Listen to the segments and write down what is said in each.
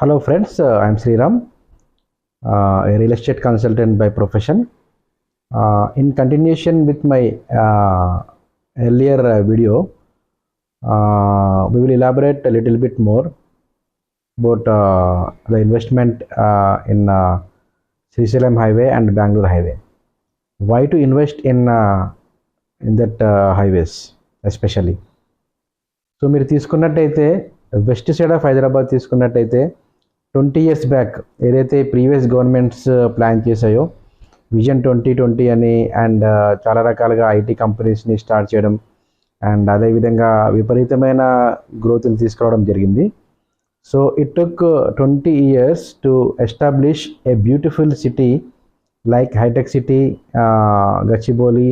Hello friends, I'm Sriram, a real estate consultant by profession. In continuation with my earlier video, we will elaborate a little bit more about the investment in Srisailam Highway and Bangalore Highway. Why to invest in that highways especially. So మీరు తీసుకున్నట్టయితే west side of Hyderabad తీసుకున్నట్టయితే 20 years back ఏదైతే previous governments plan చేశాయో vision 2020 అని and చాలా రకాలుగా IT కంపెనీస్ని start చేయడం అండ్ అదేవిధంగా విపరీతమైన గ్రోత్ని తీసుకురావడం జరిగింది. So it took 20 years to establish a beautiful city like hitech city, Gachibowli,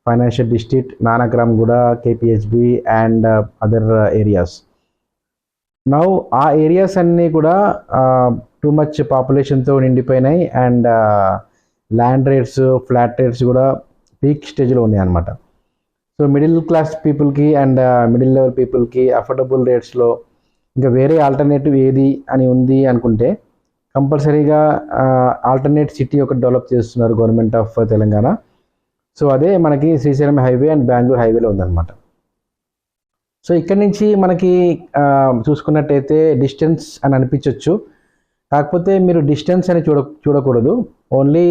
financial district, Nanakramguda, KPHB and other areas. Now ఆ ఏరియాస్ అన్నీ కూడా టూ మచ్ పాపులేషన్తో నిండిపోయినాయి and land rates, flat rates కూడా పీక్ స్టేజ్లో ఉన్నాయి అన్నమాట. సో మిడిల్ క్లాస్ పీపుల్కి అండ్ మిడిల్ లెవెల్ పీపుల్కి అఫోర్డబుల్ రేట్స్లో ఇంకా వేరే ఆల్టర్నేటివ్ ఏది అని ఉంది అనుకుంటే కంపల్సరీగా ఆల్టర్నేట్ సిటీ ఒకటి డెవలప్ చేస్తున్నారు గవర్నమెంట్ ఆఫ్ తెలంగాణ. సో అదే మనకి శ్రీశైలం హైవే అండ్ బెంగళూరు హైవేలో ఉందన్నమాట. సో ఇక్కడ నుంచి మనకి చూసుకున్నట్టయితే డిస్టెన్స్ అని అనిపించవచ్చు, కాకపోతే మీరు డిస్టెన్స్ అని చూడకూడదు, ఓన్లీ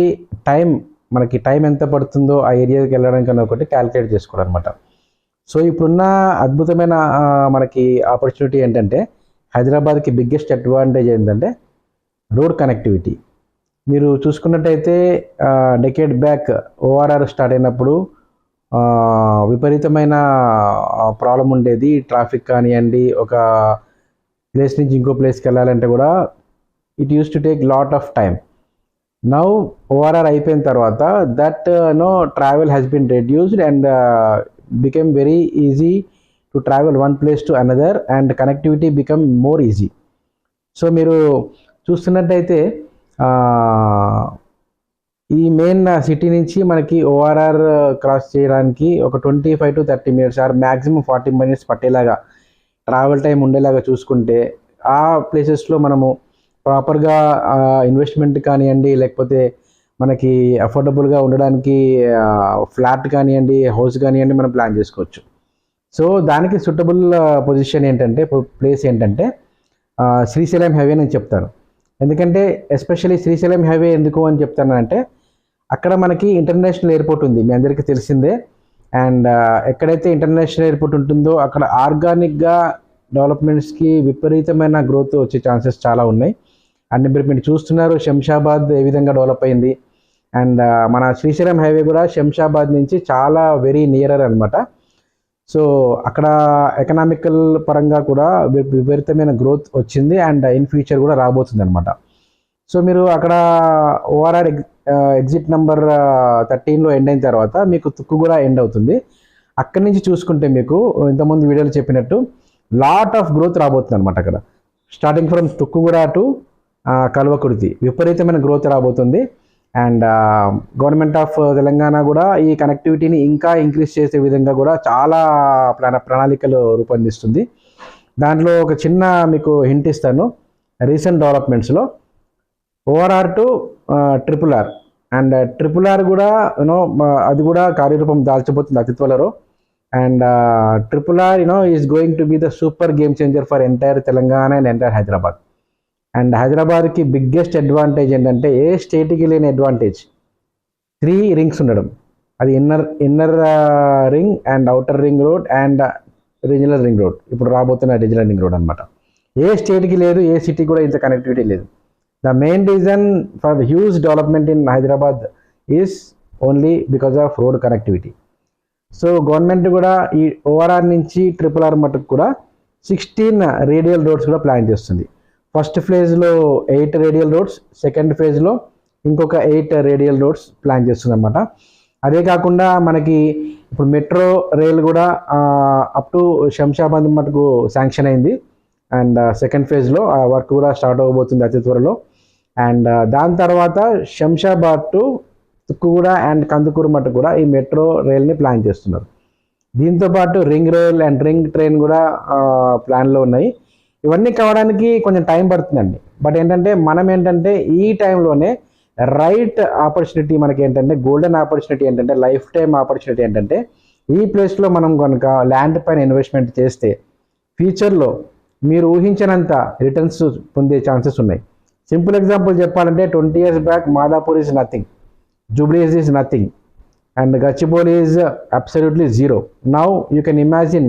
టైం, మనకి టైం ఎంత పడుతుందో ఆ ఏరియాకి వెళ్ళడానికి అని ఒకటి క్యాలిక్యులేట్ చేసుకోవడం అనమాట. సో ఇప్పుడున్న అద్భుతమైన మనకి ఆపర్చునిటీ ఏంటంటే హైదరాబాద్కి బిగ్గెస్ట్ అడ్వాంటేజ్ ఏంటంటే రోడ్ కనెక్టివిటీ. మీరు చూసుకున్నట్టయితే డెకేడ్ బ్యాక్ ఓఆర్ఆర్ స్టార్ట్ అయినప్పుడు విపరీతమైన ప్రాబ్లం ఉండేది, ట్రాఫిక్ కానివ్వండి, ఒక ప్లేస్ నుంచి ఇంకో ప్లేస్కి వెళ్ళాలంటే కూడా it use to take lot of time. Now ORR అయిపోయిన తర్వాత that travel has been reduced and became very easy to travel one place to another and connectivity become more easy. So మీరు చూస్తున్నట్టయితే ఈ మెయిన్ సిటీ నుంచి మనకి ORR cross చేయడానికి ఒక 25 to 30 minutes or maximum 40 minutes పట్టేలాగా ట్రావెల్ టైం ఉండేలాగా చూసుకుంటే ఆ ప్లేసెస్లో మనము ప్రాపర్గా ఇన్వెస్ట్మెంట్ కానివ్వండి, లేకపోతే మనకి అఫోర్డబుల్గా ఉండడానికి ఫ్లాట్ కానివ్వండి, హౌస్ కానివ్వండి మనం ప్లాన్ చేసుకోవచ్చు. సో దానికి సూటబుల్ పొజిషన్ ఏంటంటే, ప్లేస్ ఏంటంటే శ్రీశైలం హైవే నేను చెప్తాను. ఎందుకంటే ఎస్పెషల్లీ శ్రీశైలం హైవే ఎందుకు అని చెప్తానంటే అక్కడ మనకి ఇంటర్నేషనల్ ఎయిర్పోర్ట్ ఉంది, మీ అందరికీ తెలిసిందే. అండ్ ఎక్కడైతే ఇంటర్నేషనల్ ఎయిర్పోర్ట్ ఉంటుందో అక్కడ ఆర్గానిక్గా డెవలప్మెంట్స్కి విపరీతమైన గ్రోత్ వచ్చే ఛాన్సెస్ చాలా ఉన్నాయి. అండ్ మీరు చూస్తున్నారు శంషాబాద్ ఏ విధంగా డెవలప్ అయింది అండ్ మన శ్రీశైలం హైవే కూడా శంషాబాద్ నుంచి చాలా వెరీ నియరర్ అనమాట. సో అక్కడ ఎకనామికల్ పరంగా కూడా విపరీతమైన గ్రోత్ వచ్చింది అండ్ ఇన్ ఫ్యూచర్ కూడా రాబోతుంది అనమాట. సో మీరు అక్కడ ఓఆర్ఆర్ ఎగ్జిట్ నెంబర్ 13లో ఎండ్ అయిన తర్వాత మీకు తుక్కు కూడా ఎండ్ అవుతుంది. అక్కడి నుంచి చూసుకుంటే మీకు ఇంతకుముందు వీడియోలో చెప్పినట్టు లాట్ ఆఫ్ గ్రోత్ రాబోతుంది అనమాట. అక్కడ starting from Tukkuguda to Kalwakurthy విపరీతమైన గ్రోత్ రాబోతుంది. అండ్ గవర్నమెంట్ ఆఫ్ తెలంగాణ కూడా ఈ కనెక్టివిటీని ఇంకా ఇంక్రీజ్ చేసే విధంగా కూడా చాలా ప్రణాళికలు రూపొందిస్తుంది. దాంట్లో ఒక చిన్న మీకు హింట్ ఇస్తాను. రీసెంట్ డెవలప్మెంట్స్లో ORR to RRR and RRR కూడా అది కూడా కార్యరూపం దాల్చబోతుంది అతి త్వరలో. And RRR is going to be the super game changer for entire Telangana and entire Hyderabad. And హైదరాబాద్కి బిగ్గెస్ట్ అడ్వాంటేజ్ ఏంటంటే ఏ స్టేట్కి లేని అడ్వాంటేజ్ 3 rings ఉండడం. అది inner ring and outer ring road and regional ring road, ఇప్పుడు రాబోతున్న రీజనల్ రింగ్ రోడ్ అనమాట. ఏ స్టేట్కి లేదు, ఏ సిటీ కూడా ఇంత కనెక్టివిటీ లేదు. The main reason for huge development in Hyderabad is only because of road connectivity. So government కూడా ఈ ఓఆర్ఆర్ నుంచి RRR మటుకు కూడా 16 రేడియల్ రోడ్స్ కూడా ప్లాన్ చేస్తుంది. ఫస్ట్ ఫేజ్లో 8 రేడియల్ రోడ్స్, సెకండ్ ఫేజ్లో ఇంకొక 8 రేడియల్ రోడ్స్ ప్లాన్ చేస్తుంది అనమాట. అదే కాకుండా మనకి ఇప్పుడు మెట్రో రైల్ కూడా అప్ టు శంషాబాద్ మటుకు శాంక్షన్ అయింది అండ్ సెకండ్ ఫేజ్లో ఆ వర్క్ కూడా స్టార్ట్ అవ్వబోతుంది అతి త్వరలో. అండ్ దాని తర్వాత శంషాబాద్ టు తుక్కుగూడ అండ్ కందుకూరు మటుకు కూడా ఈ మెట్రో రైల్ని ప్లాన్ చేస్తున్నారు. దీంతోపాటు ring rail and ring train కూడా ప్లాన్లో ఉన్నాయి. ఇవన్నీ కావడానికి కొంచెం టైం పడుతుందండి. బట్ ఏంటంటే మనం ఏంటంటే ఈ టైంలోనే రైట్ ఆపర్చునిటీ మనకి ఏంటంటే గోల్డెన్ ఆపర్చునిటీ ఏంటంటే లైఫ్ టైం ఆపర్చునిటీ ఏంటంటే ఈ ప్లేస్లో మనం కనుక ల్యాండ్ పైన ఇన్వెస్ట్మెంట్ చేస్తే ఫ్యూచర్లో మీరు ఊహించినంత రిటర్న్స్ పొందే ఛాన్సెస్ ఉన్నాయి. సింపుల్ ఎగ్జాంపుల్ చెప్పాలంటే 20 years back Madhapur is nothing, Jubilees is nothing, and Gachibowli is absolutely zero. Now you can imagine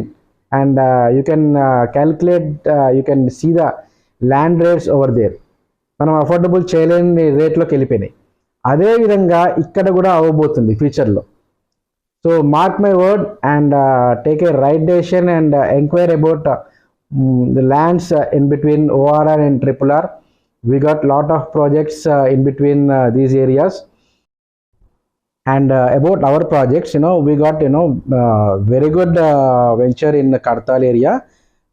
and you can calculate, you can see the land rates over there. మనం affordable చేయలేని రేట్లోకి వెళ్ళిపోయినాయి. అదేవిధంగా ఇక్కడ కూడా అవ్వబోతుంది ఫ్యూచర్లో. So mark my word and take a right decision and enquire about the lands in between ORR and RRR. We got lot of projects in between these areas. And about our projects, we got very good venture in Kartal area,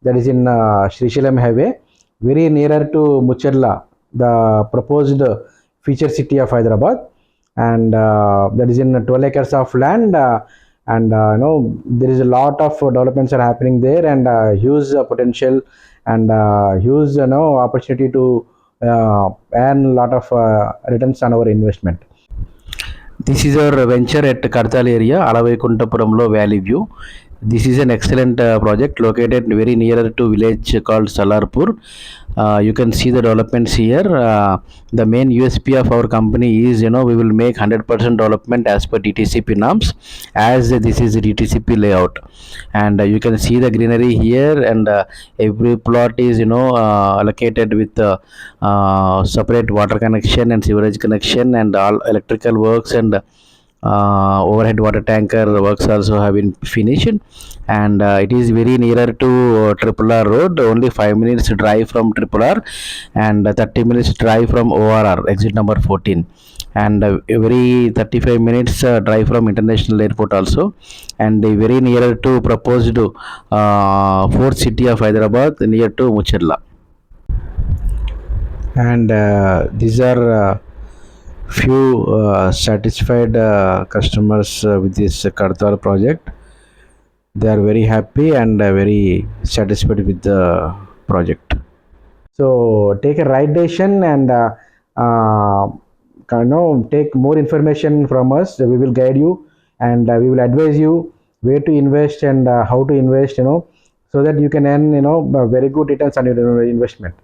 that is in Srisailam highway, very nearer to Mucherla, the proposed future city of Hyderabad, and that is in 12 acres of land, and there is a lot of developments are happening there, and huge potential and huge opportunity to earn a lot of returns on our investment. This is our venture at Kartal area, Alavaikunthapuramlo Valley View. This is an excellent project located very nearer to village called Salarpur. You can see the developments here. The main USP of our company is, we will make 100% development as per DTCP norms, as this is a DTCP layout. And you can see the greenery here, and every plot is, allocated with separate water connection and sewerage connection, and all electrical works and overhead water tanker works also have been finished. And it is very nearer to RRR road, only 5 minutes drive from RRR and 30 minutes drive from ORR exit number 14, and every 35 minutes drive from international airport also, and very nearer to proposed fourth city of Hyderabad near to Mucherla. And these are few satisfied customers with this Kartal project. They are very happy and very satisfied with the project. So take a right decision and take more information from us. We will guide you and we will advise you where to invest and how to invest, so that you can earn very good returns on your investment.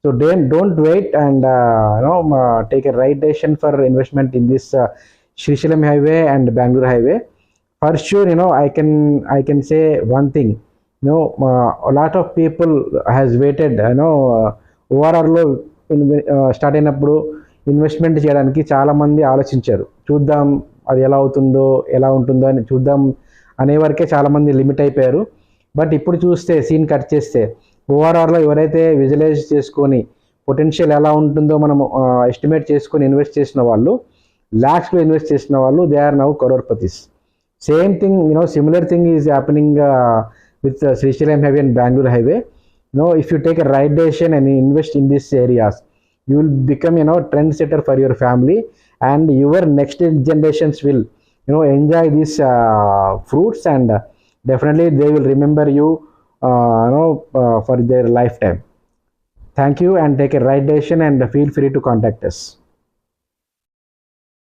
So don't wait and take a right decision for investment in this Srisailam highway and Bangalore highway. For sure, I can say one thing. A lot of people has waited. ORR లో start అయినప్పుడు investment చేయడానికి చాలా మంది ఆలోచించారు. చూద్దాం అది ఎలా అవుతుందో ఎలా ఉంటుందో అని చూద్దాం అనే వరకే చాలా మంది లిమిట్ అయిపోయారు. బట్ ఇప్పుడు చూస్తే సీన్ కట్ చేస్తే ORRలో ఎవరైతే విజువలైజ్ చేసుకొని పొటెన్షియల్ ఎలా ఉంటుందో మనం ఎస్టిమేట్ చేసుకొని ఇన్వెస్ట్ చేసిన వాళ్ళు, లాక్స్లో ఇన్వెస్ట్ చేసిన వాళ్ళు, they are now crorepati's. Same thing, similar thing is happening with Srisailam highway and Bangalore highway. If you take a right decision and invest in these areas, you will become trendsetter for your family, and your next generations will enjoy these fruits, and definitely they will remember you for their lifetime. Thank you, and take a right decision and feel free to contact us.